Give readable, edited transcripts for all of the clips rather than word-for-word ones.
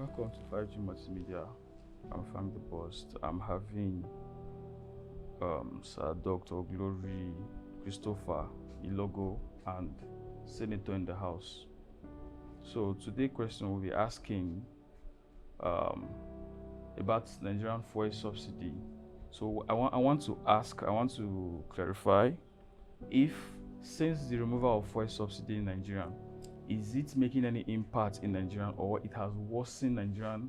Welcome to 5G Multimedia. I'm Frank the Boss. I'm having Sir Dr. Glory Christopher Ilogo and Senator in the house. So today's question will be asking about Nigerian fuel subsidy. So I want to clarify if since the removal of fuel subsidy in Nigeria, is it making any impact in Nigeria, or it has worsened Nigerian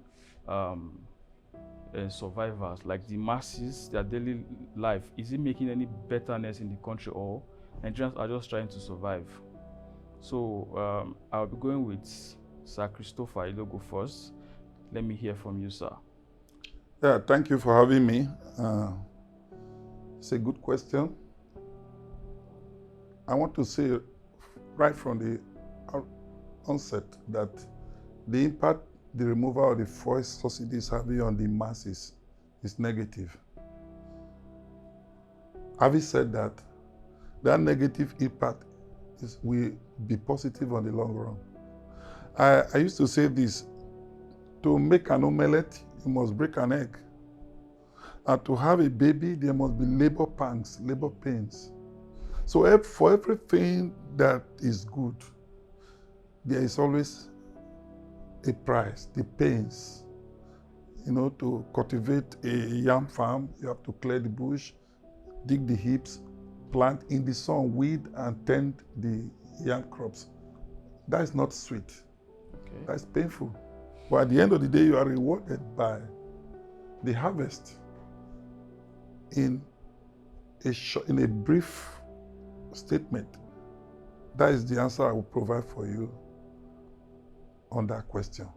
survivors, like the masses, their daily life? Is it making any betterness in the country, or Nigerians are just trying to survive? So I'll be going with Sir Christopher Ilogo first. Let me hear from you, sir. Yeah, thank you for having me. It's a good question. I want to say right from the onset that the impact the removal of the fuel subsidy is having on the masses is negative. Having said that, that negative impact will be positive on the long run. I used to say this: to make an omelette, you must break an egg. And to have a baby, there must be labor pangs, labor pains. So for everything that is good, there is always a price, the pains. You know, to cultivate a yam farm, you have to clear the bush, dig the heaps, plant in the sun, weed, and tend the yam crops. That is not sweet. Okay. That's painful. But at the end of the day, you are rewarded by the harvest. In a brief statement, that is the answer I will provide for you on that question.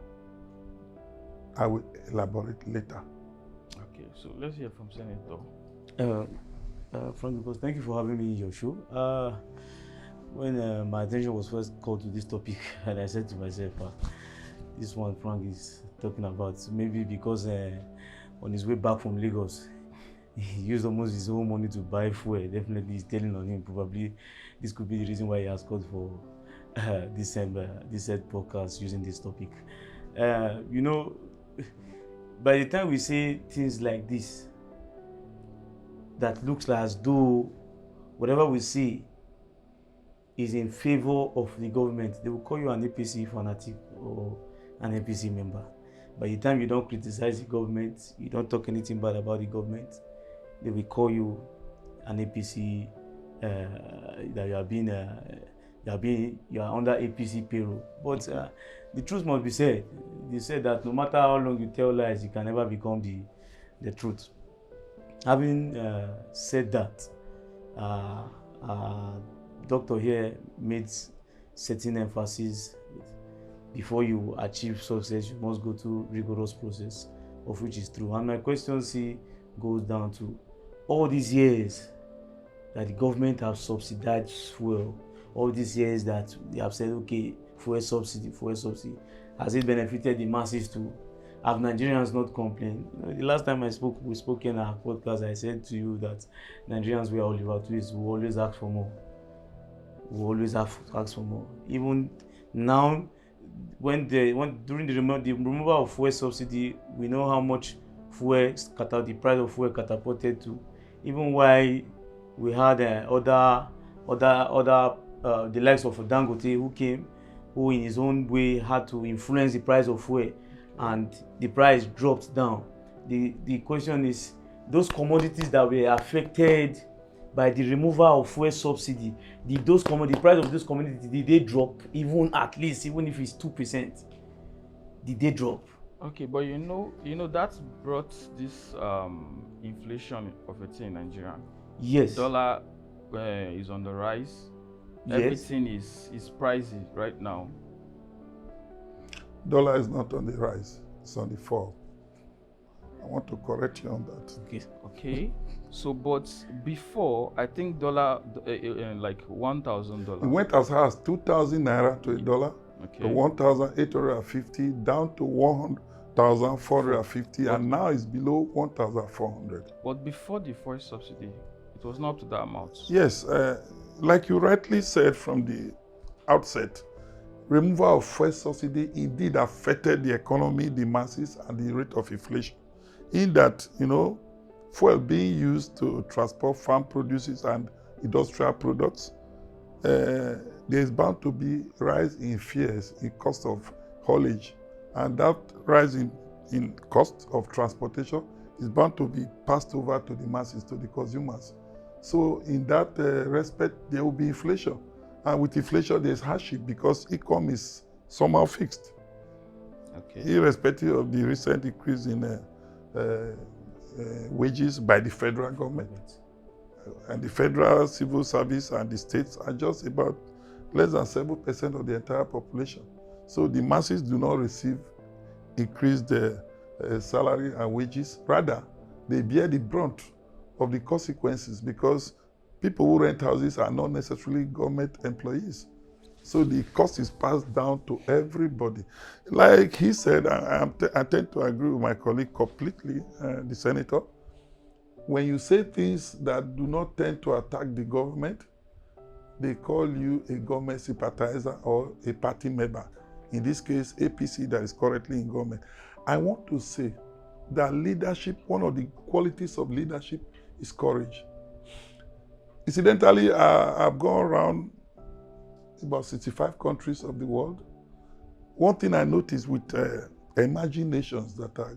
I will elaborate later. Okay, so let's hear from Senator. Frank, because thank you for having me in your show. When my attention was first called to this topic, and I said to myself, this one Frank is talking about, maybe because on his way back from Lagos, he used almost his own money to buy fuel. Definitely, he's telling on him. Probably this could be the reason why he has called for this podcast using this topic. You know, by the time we say things like this, that looks like as though whatever we say is in favor of the government, they will call you an APC fanatic or an APC member. By the time you don't criticize the government, you don't talk anything bad about the government, they will call you an APC, that you are under APC payroll. But the truth must be said. They said that no matter how long you tell lies, you can never become the truth. Having said that, doctor here made certain emphasis. Before you achieve success, you must go through rigorous process, of which is true. And my question goes down to all these years that the government have subsidized fuel, all these years that they have said, okay, fuel subsidy, has it benefited the masses too? Have Nigerians not complained? You know, the last time we spoke in our podcast, I said to you that Nigerians were all about this. We always ask for more. We always have to ask for more. Even now, during the removal of fuel subsidy, we know how much the price of fuel catapulted to. Even while we had the likes of Dangote who in his own way had to influence the price of fuel, and the price dropped down. The question is, those commodities that were affected by the removal of fuel subsidy, the price of those commodities, did they drop even if it's 2%? Did they drop? Okay, but you know that brought this inflation of a thing in Nigeria. Yes. Dollar is on the rise. Yes. Everything is pricey right now. Dollar is not on the rise, it's on the fall. I want to correct you on that. Okay. So, but before, I think dollar like $1,000. It went as high as 2,000 naira to a dollar, to 1,850, down to 1,450, and now it's below 1,400. But before the fuel subsidy, it was not up to that amount. Yes, like you rightly said from the outset, removal of fuel subsidy indeed affected the economy, the masses, and the rate of inflation. In that, fuel being used to transport farm produces and industrial products, there is bound to be rise in fares, in cost of haulage, and that rise in cost of transportation is bound to be passed over to the masses, to the consumers. So in that respect, there will be inflation. And with inflation, there's hardship because income is somehow fixed. Okay. Irrespective of the recent increase in wages by the federal government. And the federal civil service and the states are just about less than 7% of the entire population. So the masses do not receive increased salary and wages. Rather, they bear the brunt of the consequences because people who rent houses are not necessarily government employees. So the cost is passed down to everybody. Like he said, I tend to agree with my colleague completely, the senator. When you say things that do not tend to attack the government, they call you a government sympathizer or a party member. In this case, APC that is currently in government. I want to say that leadership, one of the qualities of leadership is courage. Incidentally, I've gone around about 65 countries of the world. One thing I noticed with emerging nations that are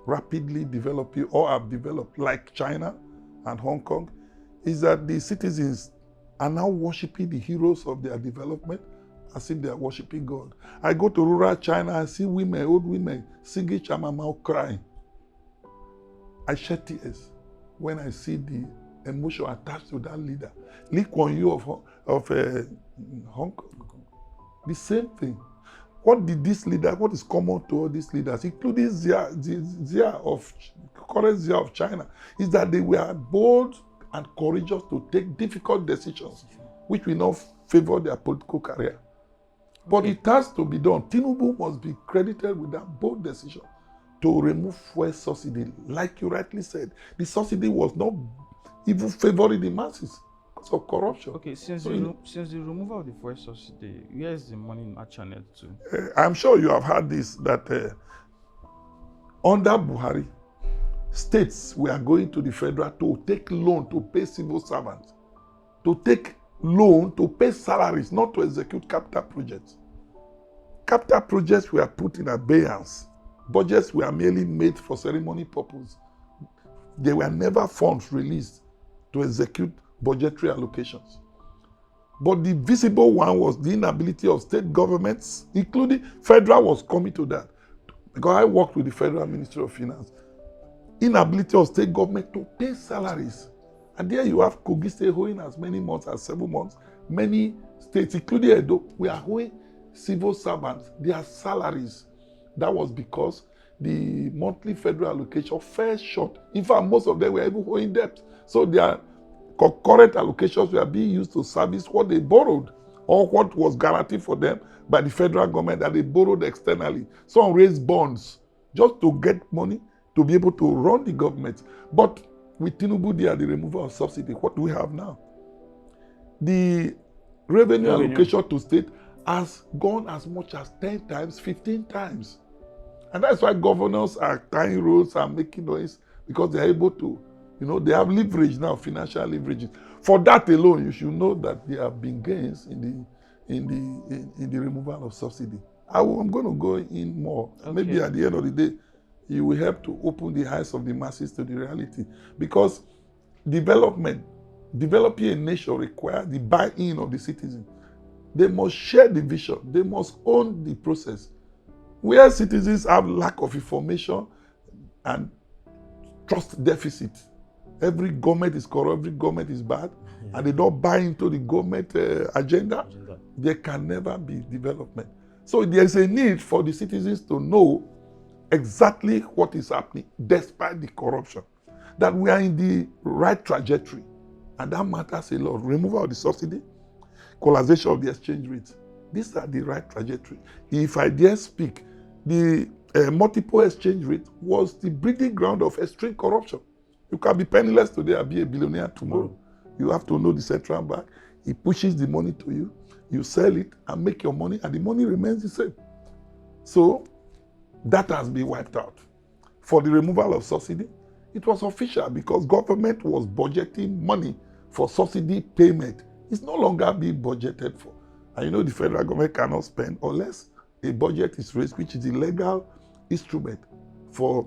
rapidly developing or have developed, like China and Hong Kong, is that the citizens are now worshiping the heroes of their development as if they are worshiping God. I go to rural China, I see women, old women, singing Chamamao, crying. I shed tears when I see the emotion attached to that leader. Lee Kuan Yew of Hong Kong. The same thing. What did this leader, what is common to all these leaders, including current Xia of China, is that they were bold and courageous to take difficult decisions, which will not favor their political career. But it has to be done. Tinubu must be credited with that bold decision to remove fuel subsidy. Like you rightly said, the subsidy was not even favoring the masses because of corruption. Okay, since the removal of the fuel subsidy, where is the money in that channel to? I'm sure you have heard this, that under Buhari, states were going to the federal to take loan to pay civil servants, to take loan to pay salaries, not to execute capital projects. Capital projects were put in abeyance. Budgets were merely made for ceremony purpose. There were never funds released to execute budgetary allocations. But the visible one was the inability of state governments, including federal was coming to that. Because I worked with the Federal Ministry of Finance. Inability of state government to pay salaries. And there you have Kogi State owing as many months as 7 months. Many states, including Edo, we are owing civil servants their salaries. That was because the monthly federal allocation fell short. In fact, most of them were even owing debt. So their concurrent allocations were being used to service what they borrowed or what was guaranteed for them by the federal government that they borrowed externally. Some raised bonds just to get money to be able to run the government. But with Tinubu there, the removal of subsidy, what do we have now? The revenue allocation to state has gone as much as 10 times, 15 times. And that's why governors are tying roads and making noise, because they are able to, they have leverage now, financial leverage. For that alone, you should know that there have been gains in the removal of subsidy. I'm going to go in more. Okay. Maybe at the end of the day, you will help to open the eyes of the masses to the reality. Because developing a nation requires the buy-in of the citizens. They must share the vision. They must own the process. Where citizens have lack of information and trust deficit, every government is corrupt, every government is bad, and they don't buy into the government agenda, there can never be development. So there's a need for the citizens to know exactly what is happening despite the corruption, that we are in the right trajectory, and that matters a lot. Removal of the subsidy, equalization of the exchange rate. These are the right trajectory. If I dare speak, the multiple exchange rate was the breeding ground of extreme corruption. You can be penniless today and be a billionaire tomorrow. You have to know the central bank. It pushes the money to you. you sell it and make your money, and the money remains the same. So that has been wiped out. For the removal of subsidy, it was official because government was budgeting money for subsidy payment. It's no longer being budgeted for. And you know the federal government cannot spend unless a budget is raised, which is the legal instrument for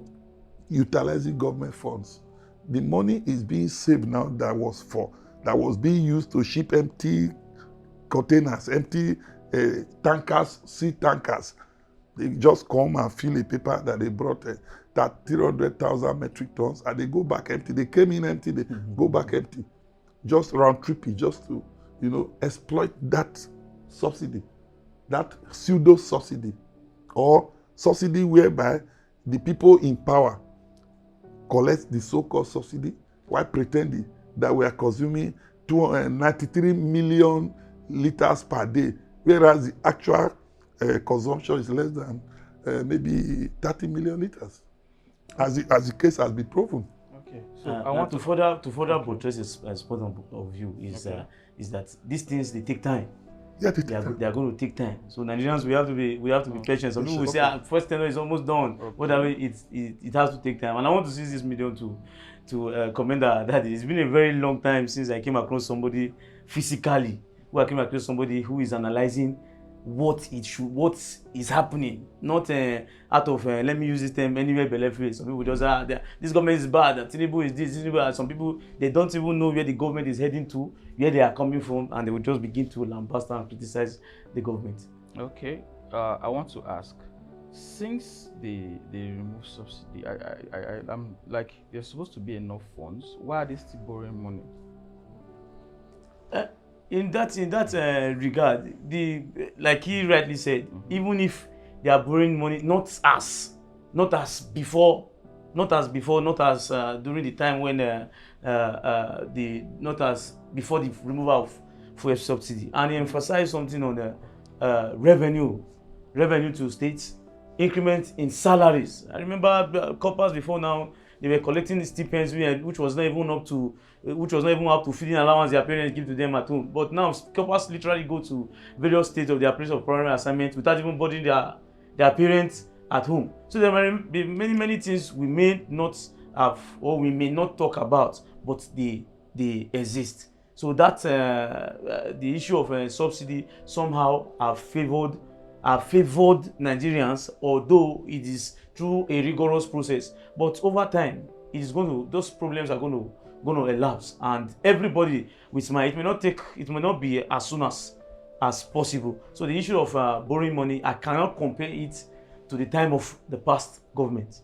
utilizing government funds. The money is being saved now that was being used to ship empty containers, empty tankers, sea tankers. They just come and fill a paper that they brought that 300,000 metric tons, and they go back empty. They came in empty, they go back empty. Just round trippy, just to, exploit that subsidy, that pseudo subsidy, or subsidy whereby the people in power collect the so-called subsidy while pretending that we are consuming 293 million liters per day, whereas the actual consumption is less than maybe 30 million liters, as the case has been proven. Okay. So I want to further buttress this point of view is that these things, they take time. Yeah, they are going to take time. So Nigerians, we have to be patient. Some people will say, first tenure is almost done. But that way, it has to take time. And I want to use this medium to commend that it's been a very long time since I came across somebody physically, who is analyzing what is happening, not out of let me use this term anywhere but left way. Some people just this government is bad, Tinubu is this, Tinubu. Some people, they don't even know where the government is heading to, where they are coming from, and they will just begin to lambast and criticize the government. Okay, I want to ask, since they remove subsidy, I'm like, there's supposed to be enough funds. Why are they still borrowing money? In that regard, like he rightly said, even if they are borrowing money, not as before, not as during the time when not as before the removal of fuel subsidy, and he emphasized something on the revenue to states, increment in salaries. I remember corpers before now, they were collecting the stipends which was not even up to feeding allowance their parents give to them at home. But now corpers literally go to various states of their place of primary assignment without even burdening their parents at home. So there might be many things we may not have or we may not talk about, but they exist. So that the issue of subsidy somehow have favored Nigerians, although it is through a rigorous process. But over time, those problems are going to elapse, and everybody it may not be as soon as possible. So the issue of borrowing money, I cannot compare it to the time of the past government.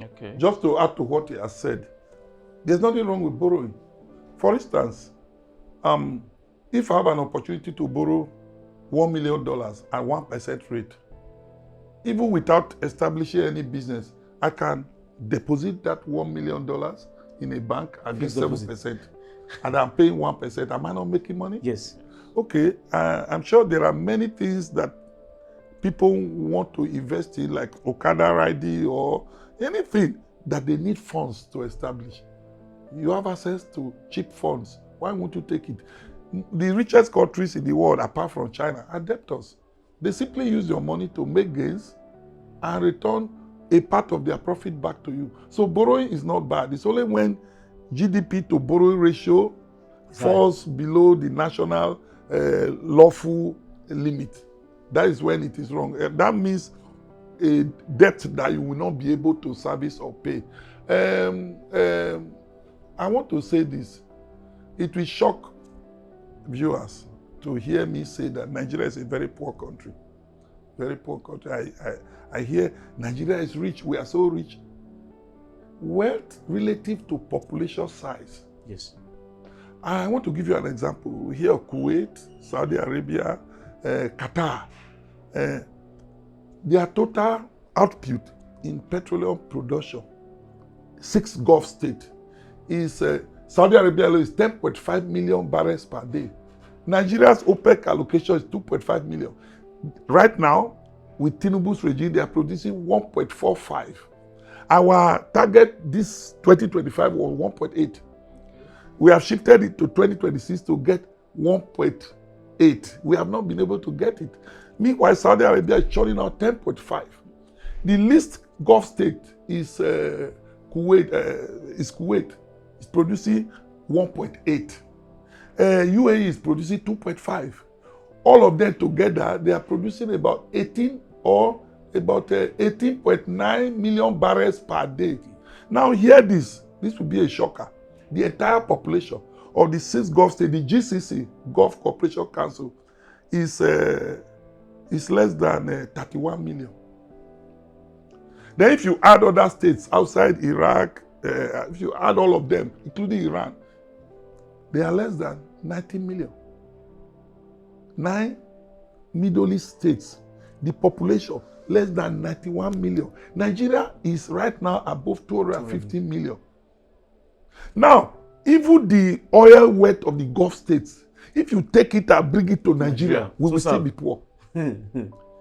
Okay. Just to add to what he has said, there's nothing wrong with borrowing. For instance, if I have an opportunity to borrow $1 million at 1% rate, even without establishing any business, I can deposit that $1 million in a bank and get 7%, and I'm paying 1%. Am I not making money? Yes. Okay, I'm sure there are many things that people want to invest in, like Okada riding or anything that they need funds to establish. You have access to cheap funds. Why won't you take it? The richest countries in the world, apart from China, are debtors. They simply use your money to make gains and return a part of their profit back to you. So borrowing is not bad. It's only when GDP to borrowing ratio falls below the national lawful limit. That is when it is wrong. That means a debt that you will not be able to service or pay. I want to say this. It will shock viewers to hear me say that Nigeria is a very poor country. Very poor country. I hear Nigeria is rich. We are so rich. Wealth relative to population size. Yes. I want to give you an example. We hear of Kuwait, Saudi Arabia, Qatar. Their total output in petroleum production, 6 Gulf states, is Saudi Arabia is 10.5 million barrels per day. Nigeria's OPEC allocation is 2.5 million. Right now, with Tinubu's regime, they are producing 1.45. Our target this 2025 was 1.8. We have shifted it to 2026 to get 1.2. 8. We have not been able to get it. Meanwhile, Saudi Arabia is churning out 10.5. The least Gulf state is Kuwait. It's producing 1.8. UAE is producing 2.5. All of them together, they are producing about 18.9 million barrels per day. Now hear this. This will be a shocker. The entire population of the 6 Gulf states, the GCC, Gulf Cooperation Council, is less than 31 million. Then if you add other states outside Iraq, if you add all of them, including Iran, they are less than 90 million. 9 Middle East states, the population less than 91 million. Nigeria is right now above 250 million. Now, even the oil wealth of the Gulf states, if you take it and bring it to Nigeria, we will still be poor.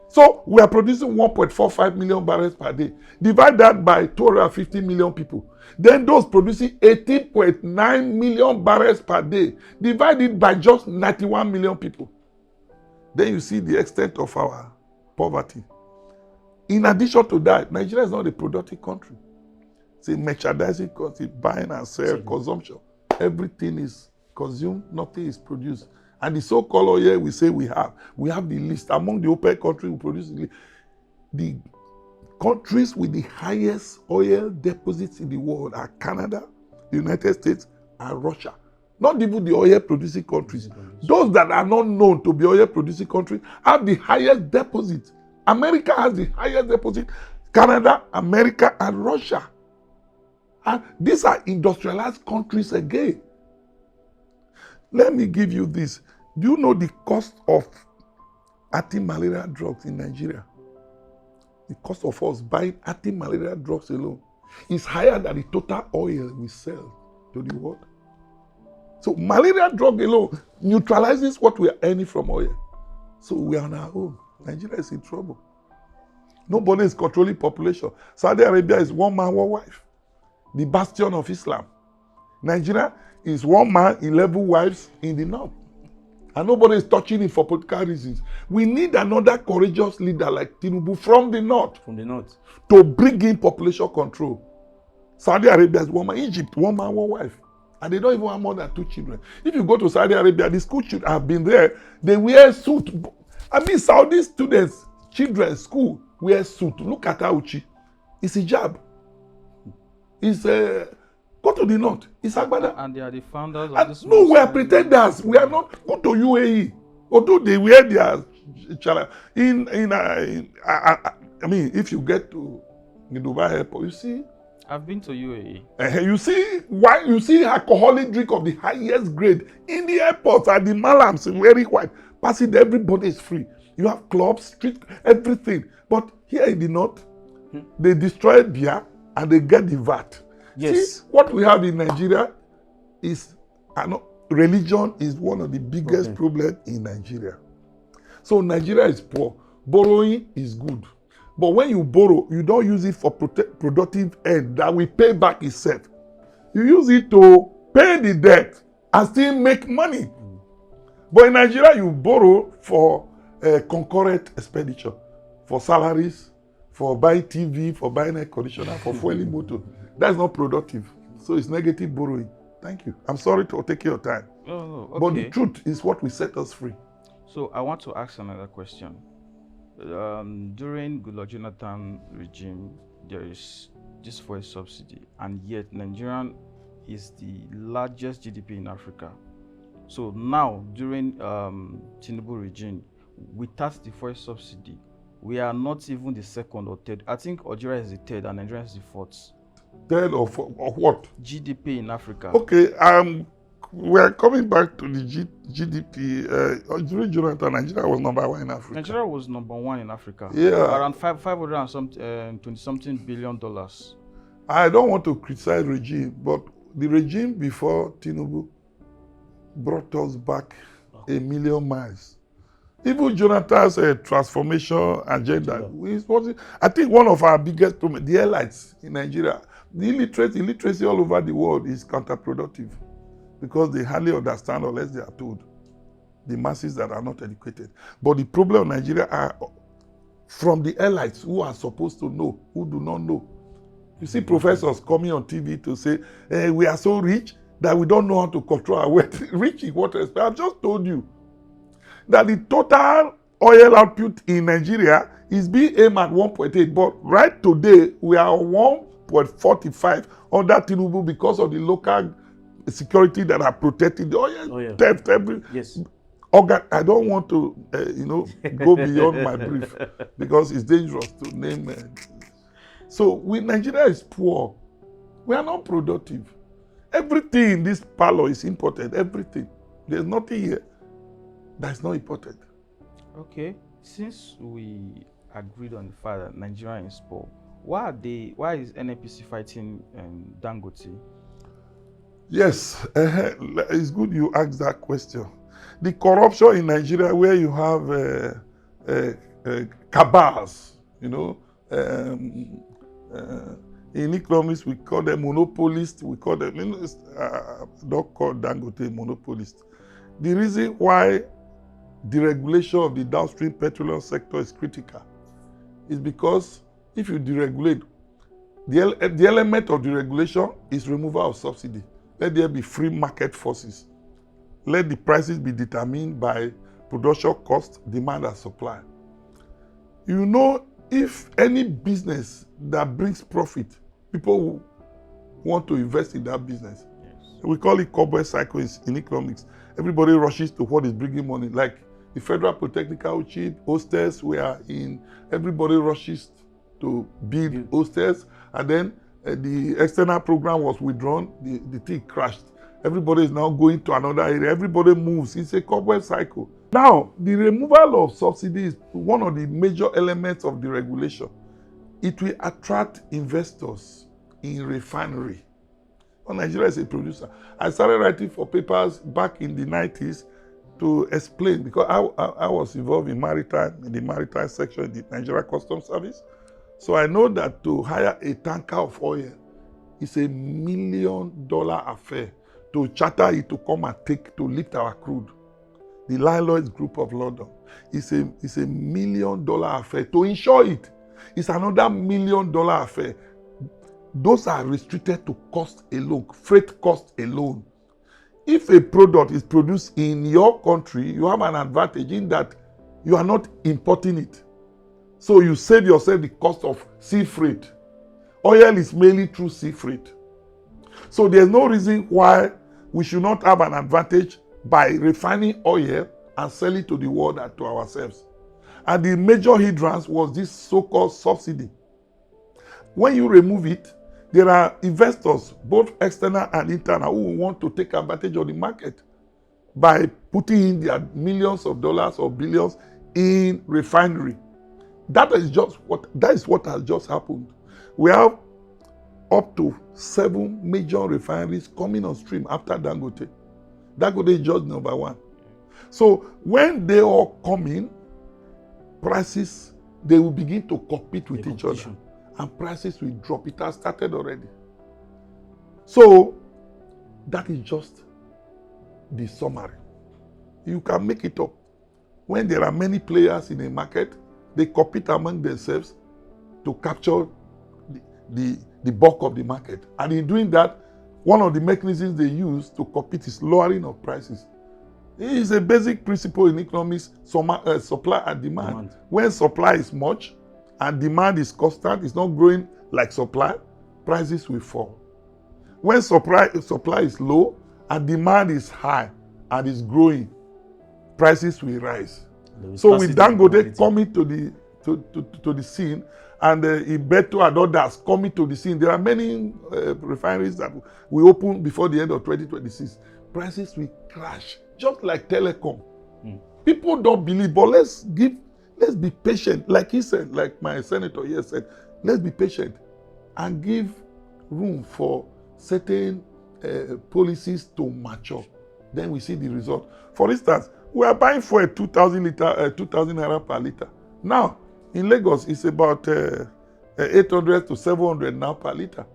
So we are producing 1.45 million barrels per day. Divide that by 250 million people. Then those producing 18.9 million barrels per day. Divide it by just 91 million people. Then you see the extent of our poverty. In addition to that, Nigeria is not a productive country. It's a merchandising country, buying and sell, consumption. Everything is consumed, nothing is produced. And the so-called oil we say we have the least. Among the OPEC countries we produce the countries with the highest oil deposits in the world are Canada, the United States, and Russia. Not even the oil producing countries. Those that are not known to be oil producing countries have the highest deposit. America has the highest deposit. Canada, America, and Russia. And these are industrialized countries again. Let me give you this. Do you know the cost of anti-malaria drugs in Nigeria? The cost of us buying anti-malaria drugs alone is higher than the total oil we sell to the world. So malaria drug alone neutralizes what we are earning from oil. So we are on our own. Nigeria is in trouble. Nobody is controlling population. Saudi Arabia is one man, one wife. The bastion of Islam. Nigeria is one man, 11 wives in the north. And nobody is touching it for political reasons. We need another courageous leader like Tinubu from the north. From the north. To bring in population control. Saudi Arabia is one man. Egypt, one man, one wife. And they don't even have more than 2 children. If you go to Saudi Arabia, the school children have been there. They wear suit. I mean, Saudi students, children, school, wear suit. Look at Auchi. It's hijab. It's go to the north. It's Agbada. And they are the founders of this. No, we are pretenders. We are not. Go to UAE. Although they wear their chala. I mean, if you get to the Dubai airport, you see. I've been to UAE. You see alcoholic drink of the highest grade in the airports and the malams in very white. Passing, everybody is free. You have clubs, street, everything. But here in the north, they destroy beer and they get the VAT. Yes. See, what we have in Nigeria is religion is one of the biggest problems in Nigeria. So Nigeria is poor. Borrowing is good. But when you borrow, you don't use it for productive end that will pay back itself. You use it to pay the debt and still make money. But in Nigeria, you borrow for concurrent expenditure, for salaries, for buying TV, for buying air conditioner, for fueling motor. That's not productive. So it's negative borrowing. Thank you. I'm sorry to take your time. Oh, okay. But the truth is what will set us free. So I want to ask another question. During Goodluck Jonathan regime, there is this fuel subsidy, and yet Nigeria is the largest GDP in Africa. So now, during Tinubu regime, without the fuel subsidy, we are not even the second or third. I think Algeria is the third and Nigeria is the fourth. Third of what? GDP in Africa. Okay, we're coming back to the GDP. During Jonathan, Nigeria was number 1 in Africa. Nigeria was number 1 in Africa. Yeah. Around 520-something billion dollars. I don't want to criticize regime, but the regime before Tinubu brought us back a million miles. Even Jonathan's transformation agenda, I think one of our biggest problems, the elites in Nigeria, the illiteracy all over the world is counterproductive because they hardly understand unless they are told. the masses that are not educated. But the problem in Nigeria are from the elites who are supposed to know, who do not know. You see professors coming on TV to say, we are so rich that we don't know how to control our wealth. Rich in what respect? I just told you that the total oil output in Nigeria is being aimed at 1.8, but right today we are 1.45 under Tinubu because of the local security that are protecting the oil theft. Yes. I don't want to, go beyond my brief because it's dangerous to name. So Nigeria is poor. We are not productive. Everything in this parlor is important. Everything. There's nothing here that is not important. Okay. Since we agreed on the fact that Nigeria is poor, why is NNPC fighting Dangote? Yes, it's good you asked that question. The corruption in Nigeria, where you have cabals, in economics we call them monopolists. We call them, don't call Dangote monopolist. The reason why deregulation of the downstream petroleum sector is critical is because if you deregulate, the element of deregulation is removal of subsidy. Let there be free market forces. Let the prices be determined by production cost, demand, and supply. If any business that brings profit, people want to invest in that business. Yes. We call it cobweb cycle in economics. Everybody rushes to what is bringing money. Like the Federal Polytechnical chip, hostels everybody rushes to build hostels, and then the external program was withdrawn, the thing crashed. Everybody is now going to another area. Everybody moves. It's a cobweb cycle. Now, the removal of subsidy is one of the major elements of deregulation. It will attract investors in refinery. Well, Nigeria is a producer. I started writing for papers back in the 90s to explain, because I was involved in the maritime section in the Nigeria Customs Service. So I know that to hire a tanker of oil is $1 million affair. To charter it to come and to lift our crude. The Lloyd's Group of London. It's a $1 million affair. To insure it, it's another $1 million affair. Those are restricted to cost alone, freight cost alone. If a product is produced in your country, you have an advantage in that you are not importing it. So you save yourself the cost of sea freight. Oil is mainly through sea freight. So there's no reason why we should not have an advantage by refining oil and selling to the world and to ourselves. And the major hindrance was this so-called subsidy. When you remove it, there are investors, both external and internal, who want to take advantage of the market by putting in their millions of dollars or billions in refinery. That is what has just happened. We have up to 7 major refineries coming on stream after Dangote. Dangote is just number 1. So when they all come in, prices, they will begin to compete with each other. And prices will drop. It has started already. So that is just the summary. You can make it up. When there are many players in a market, they compete among themselves to capture the bulk of the market. And in doing that, one of the mechanisms they use to compete is lowering of prices. It is a basic principle in economics, supply and demand. When supply is much and demand is constant, it's not growing like supply, prices will fall. When supply is low and demand is high and is growing, prices will rise. So with Dangote coming to the scene, and Ibeto and others coming to the scene, there are many refineries that will open before the end of 2026. Prices will crash, just like telecom. People don't believe, but let's be patient. Like he said, like my senator here said, let's be patient and give room for certain policies to mature. Then we see the result. For instance, we are buying for a 2,000 naira per liter. Now, in Lagos, it's about 800 to 700 now per liter.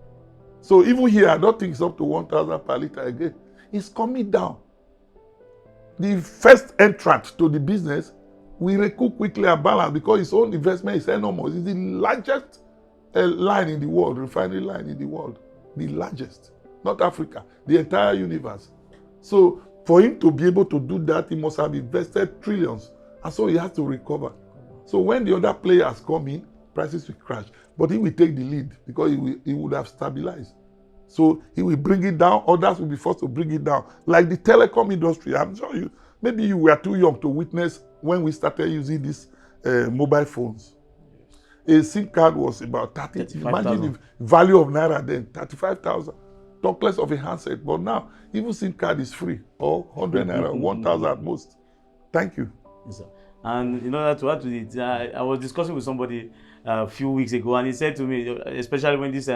So even here, I don't think it's up to 1,000 per liter again. It's coming down. the first entrant to the business will recoup quickly and balance because his own investment is enormous. It's the largest line in the world, refinery line in the world. The largest. Not Africa, the entire universe. So for him to be able to do that, he must have invested trillions. And so he has to recover. So when the other players come in, prices will crash. But he will take the lead because he would have stabilized. So he will bring it down. Others will be forced to bring it down. Like the telecom industry. I'm sure maybe you were too young to witness when we started using these mobile phones. A SIM card was about 30. Imagine the value of Naira then, 35,000. Talk less of a handset. But now, even SIM card is free. Or 100 Naira, 1,000 at most. Thank you. Yes, sir. And in order to add to it, I was discussing with somebody a few weeks ago, and he said to me, especially when this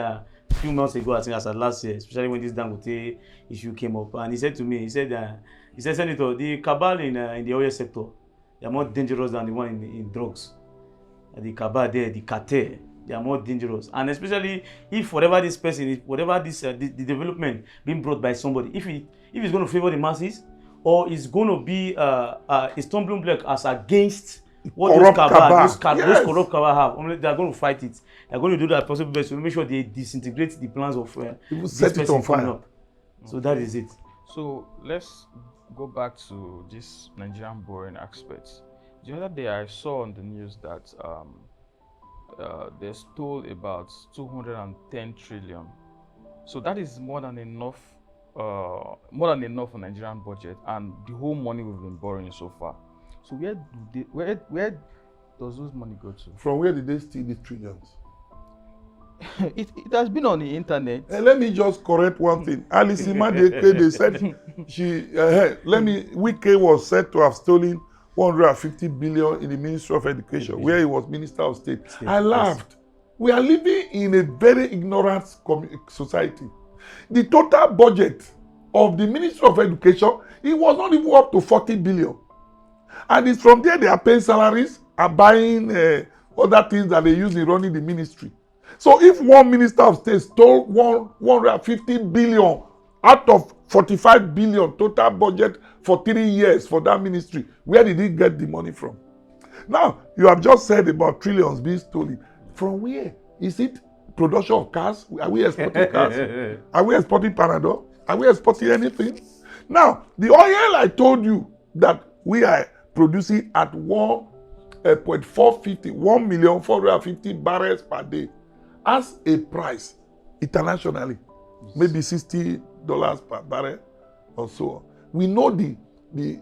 few months ago, I think as last year, especially when this Dangote issue came up, and he said to me, he said, Senator, the cabal in the oil sector, they are more dangerous than the one in drugs. The cabal there, the cartel, they are more dangerous, and especially if whatever this person, whatever this the development being brought by somebody, if it's going to favor the masses, or it's going to be a stumbling block as against what those corrupt cabal have. Only they are going to fight it. They are going to do that possible best to make sure they disintegrate the plans of this person coming up. So that is it. So let's go back to this Nigerian borrowing aspect. The other day I saw on the news that they stole about 210 trillion. So that is more than enough for Nigerian budget and the whole money we've been borrowing so far. So where does those money go to? From where did they steal the trillions? it has been on the internet. Let me just correct one thing. Alice Imadeke, they said Wike was said to have stolen 150 billion in the Ministry of Education, where he was Minister of State. I laughed. Yes. We are living in a very ignorant society. The total budget of the Ministry of Education, it was not even up to 40 billion. And it's from there they are paying salaries and buying other things that they use in running the ministry. So if one Minister of State stole 150 billion out of 45 billion total budget for 3 years for that ministry, where did he get the money from? Now, you have just said about trillions being stolen. From where? Is it production of cars? Are we exporting cars? Are we exporting Panadol? Are we exporting anything? Now, the oil I told you that we are producing at 1.450 barrels per day as a price internationally, maybe $60 per barrel or so. We know the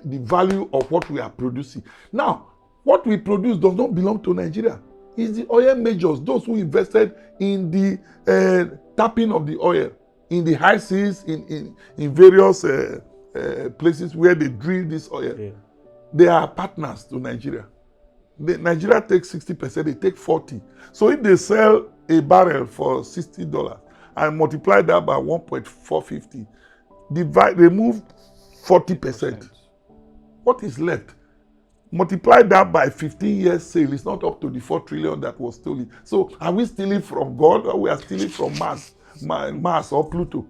value of what we are producing. Now, what we produce does not belong to Nigeria. It's the oil majors, those who invested in the tapping of the oil, in the high seas, in various places where they drill this oil. Yeah. They are partners to Nigeria. Nigeria takes 60%, they take 40%. So if they sell a barrel for $60 and multiply that by 1.450, remove 40%. What is left? Multiply that by 15 years sale. It's not up to the 4 trillion that was stolen. So are we stealing from God or we are stealing from Mars or Pluto?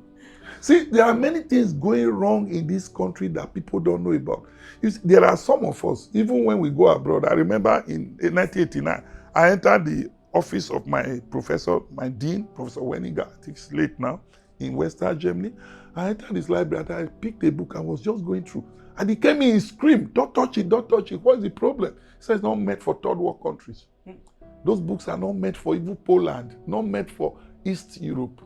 See, there are many things going wrong in this country that people don't know about. There are some of us, even when we go abroad. I remember in 1989, I entered the office of my professor, my dean, Professor Weniger, I think he's late now, in Western Germany. I entered his library and I picked a book and was just going through. And he came in and screamed, don't touch it, don't touch it. What is the problem? He says it's not meant for third world countries. Those books are not meant for even Poland, not meant for East Europe.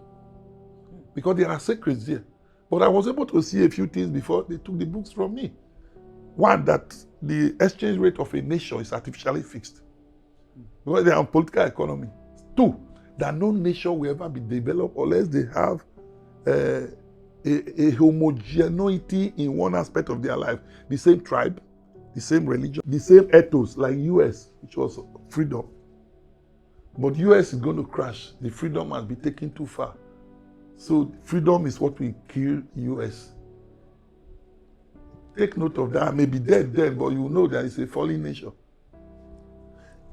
Because there are secrets there. But I was able to see a few things before they took the books from me. One, that the exchange rate of a nation is artificially fixed. Because they are on political economy. Two, that no nation will ever be developed unless they have a homogeneity in one aspect of their life. The same tribe, the same religion, the same ethos, like US, which was freedom. But US is going to crash. The freedom must be taken too far. So freedom is what will kill US. Take note of that. I may be dead, but you know that it's a fallen nation.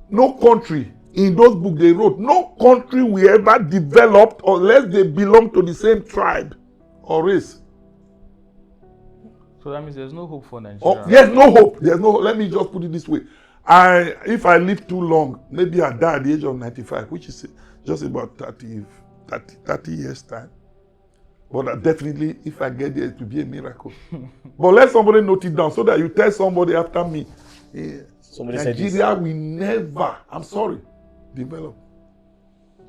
No country, in those books they wrote, no country will ever develop unless they belong to the same tribe or race. So that means there's no hope for Nigeria. Oh, there's no hope. There's no. Let me just put it this way: if I live too long, maybe I die at the age of 95, which is just about 30 years time. But definitely, if I get there, it will be a miracle. But let somebody note it down so that you tell somebody after me, Nigeria will never, I'm sorry, develop.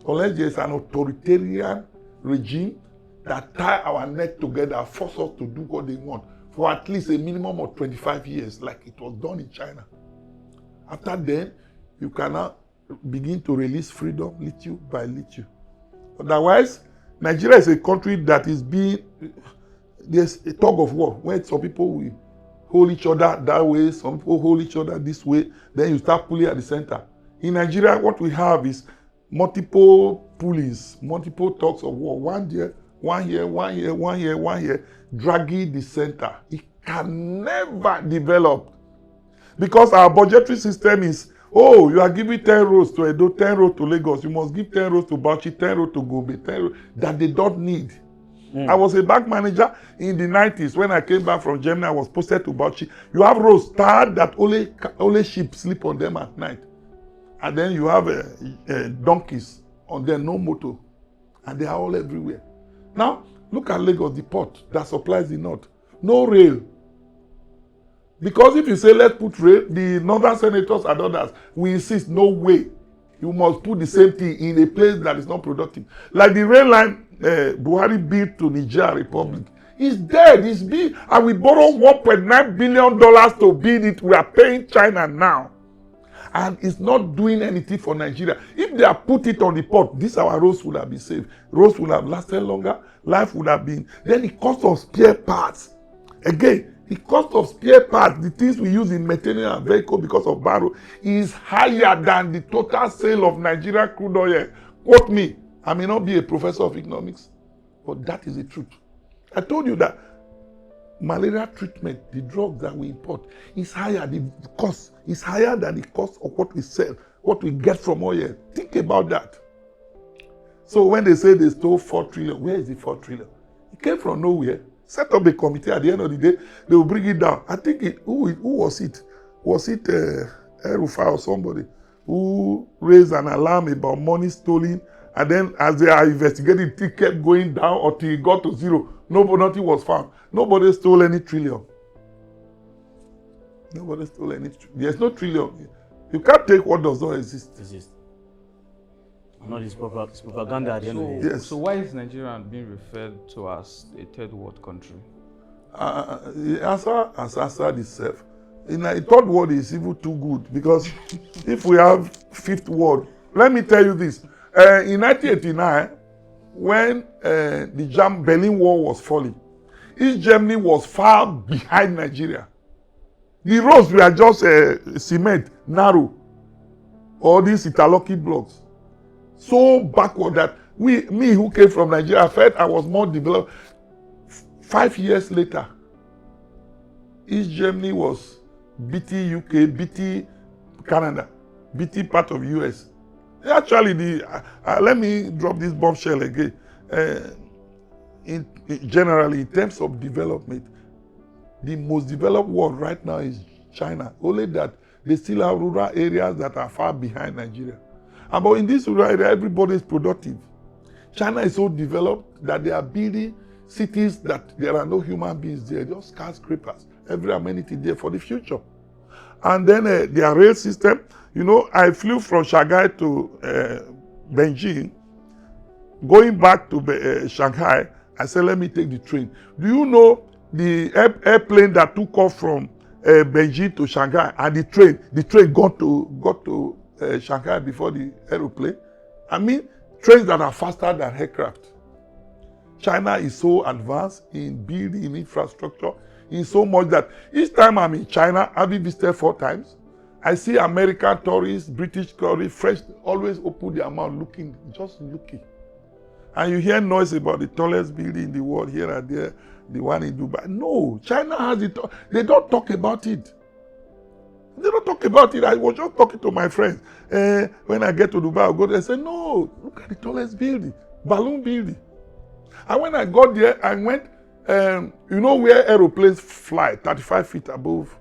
Unless there's an authoritarian regime that tie our neck together, force us to do what they want for at least a minimum of 25 years, like it was done in China. After then, you cannot begin to release freedom little by little. Otherwise, Nigeria is a country that is being, there's a tug of war where some people will hold each other that way, some people hold each other this way, then you start pulling at the center. In Nigeria, what we have is multiple pullings, multiple tugs of war. One here, dragging the center. It can never develop because our budgetary system is, oh, you are giving 10 roads to Edo, 10 roads to Lagos. You must give 10 roads to Bauchi, 10 roads to Gombe, 10 roads that they don't need. I was a bank manager in the 90s. When I came back from Germany, I was posted to Bauchi. You have roads tarred that only sheep sleep on them at night. And then you have donkeys on them, no motor. And they are all everywhere. Now, look at Lagos, the port that supplies the north. No rail. Because if you say, let's put rail, the northern senators and others will insist, no way. You must put the same thing in a place that is not productive. Like the rail line Buhari built to Niger Republic. It's dead, it's big. And we borrow $1.9 billion to build it. We are paying China now. And it's not doing anything for Nigeria. If they have put it on the port, this our roads would have been saved. Roads would have lasted longer. Life would have been. Then the cost of spare parts. Again, the cost of spare parts, the things we use in maintaining our vehicle because of borrow, is higher than the total sale of Nigeria crude oil. Quote me. I may not be a professor of economics, but that is the truth. I told you that malaria treatment, the drugs that we import, is higher. The cost is higher than the cost of what we sell, what we get from oil. Think about that. So when they say they stole 4 trillion, where is the 4 trillion? It came from nowhere. Set up a committee. At the end of the day, they will bring it down. I think who was it? Was it Erufa or somebody who raised an alarm about money stolen? And then as they are investigating, it kept going down until it got to zero. Nothing was found. Nobody stole any trillion. Nobody stole any trillion. There's no trillion. You can't take what does not exist. Not this propaganda at the end of the day. Yes. So why is Nigeria being referred to as a third world country? The answer has answered itself. In a third world is even too good because if we have fifth world, let me tell you this. In 1989, when the Berlin Wall was falling, East Germany was far behind Nigeria. The roads were just cement, narrow, or these interlocking blocks. So backward that me who came from Nigeria, I felt I was more developed. 5 years later, East Germany was beating UK, beating Canada, beating part of US. Actually, let me drop this bombshell again. Generally, in terms of development, the most developed world right now is China. Only that they still have rural areas that are far behind Nigeria. But in this rural area, everybody is productive. China is so developed that they are building cities that there are no human beings there, just skyscrapers, every amenity there for the future. And then their rail system, you know, I flew from Shanghai to Beijing. Going back to Shanghai, I said, let me take the train. Do you know the airplane that took off from Beijing to Shanghai and the train got to Shanghai before the aeroplane? I mean, trains that are faster than aircraft. China is so advanced in building infrastructure in so much that each time I'm in China, having visited 4 times, I see American tourists, British tourists, French, always open their mouth looking, just looking. And you hear noise about the tallest building in the world here and there, the one in Dubai. No, China has it. They don't talk about it. They don't talk about it. I was just talking to my friends. When I get to Dubai, I'll go there and say, no, look at the tallest building, balloon building. And when I got there, I went You know where aeroplanes fly, 35 feet above?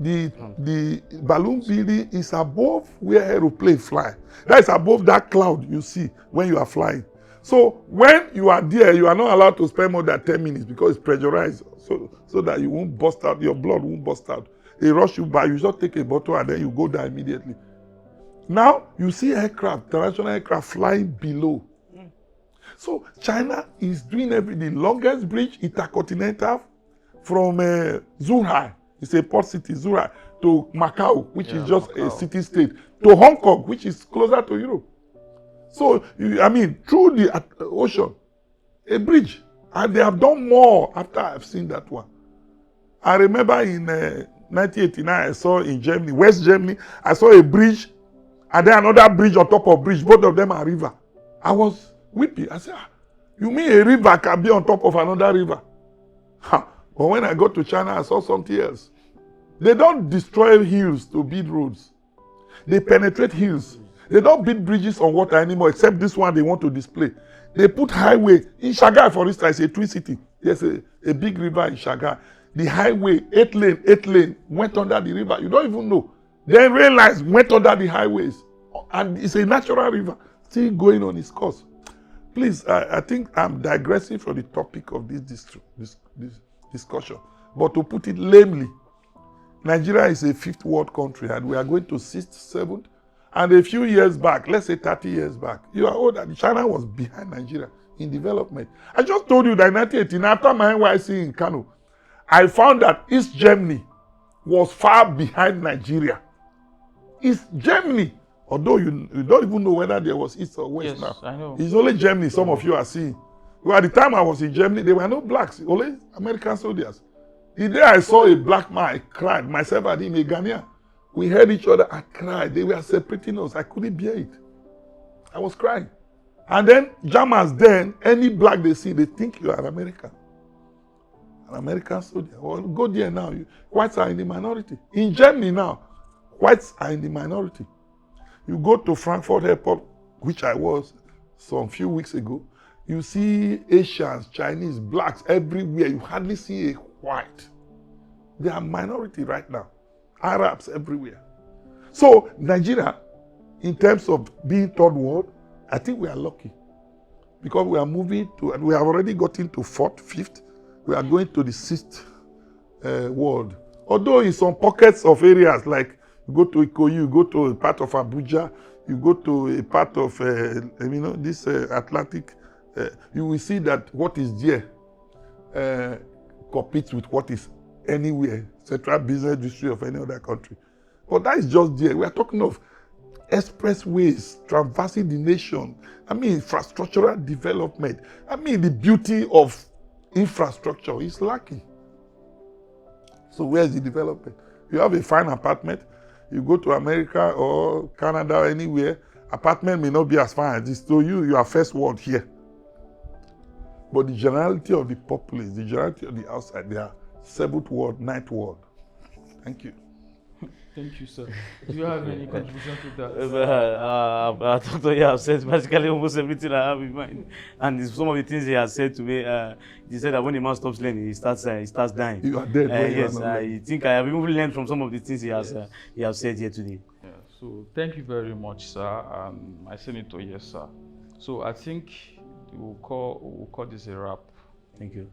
The balloon building is above where aeroplanes fly. That is above that cloud you see when you are flying. So when you are there, you are not allowed to spend more than 10 minutes because it's pressurized, so that you won't bust out, your blood won't bust out. They rush you by, you just take a bottle and then you go there immediately. Now you see aircraft, international aircraft flying below. So China is doing the longest bridge, intercontinental, from Zhuhai, it's a port city, Zhuhai, to Macau, which is just a city-state, to Hong Kong, which is closer to Europe. So, through the ocean, a bridge. And they have done more after I've seen that one. I remember in 1989, I saw in Germany, West Germany, I saw a bridge, and then another bridge on top of bridge. Both of them are river. I was weeping. I said, you mean a river can be on top of another river? But when I got to China, I saw something else. They don't destroy hills to build roads. They penetrate hills. They don't build bridges on water anymore, except this one they want to display. They put highway. In Shanghai, for instance, a twin city. There's a big river in Shanghai. The highway, 8 lane, went under the river. You don't even know. Then rail lines went under the highways. And it's a natural river, still going on its course. Please, I think I'm digressing from the topic of this discussion. But to put it lamely, Nigeria is a 5th world country and we are going to 6th, 7th. And a few years back, let's say 30 years back, you are older. China was behind Nigeria in development. I just told you that in 1918, after my NYC in Kano, I found that East Germany was far behind Nigeria. East Germany, although you don't even know whether there was East or West now. I know. It's only Germany, some of you are seeing. Well, at the time I was in Germany, there were no blacks, only American soldiers. The day I saw a black man, I cried. Myself and him, a Ghanaian. We heard each other, I cried. They were separating us. I couldn't bear it. I was crying. And then, Germans then, any black they see, they think you are American. An American soldier. Well, go there now. Whites are in the minority. In Germany now, whites are in the minority. You go to Frankfurt Airport, which I was some few weeks ago, you see Asians, Chinese, blacks everywhere. You hardly see a white. They are minority right now. Arabs everywhere. So Nigeria, in terms of being 3rd world, I think we are lucky. Because we are moving to, and we have already gotten to 4th, 5th. We are going to the 6th world. Although in some pockets of areas, like you go to Ikoyi, you go to a part of Abuja, you go to a part of, this Atlantic, you will see that what is there competes with what is anywhere, central business district of any other country. But that is just there. We are talking of expressways traversing the nation. Infrastructural development. The beauty of infrastructure is lacking. So where is the development? You have a fine apartment, you go to America or Canada or anywhere, apartment may not be as fine as this. So you are 1st world here. But the generality of the populace, the generality of the outside, they are 7th world, 9th world. Thank you. Thank you, sir. Do you have any contribution to I that? thought you have said basically almost everything I have in mind. And some of the things he has said to me, he said that when the man stops learning, he starts dying. You are dead. Yes, I think I have even learned from some of the things he has said here today. Yeah, so thank you very much, sir. I send it to yes, sir. So I think we'll call this a wrap. Thank you.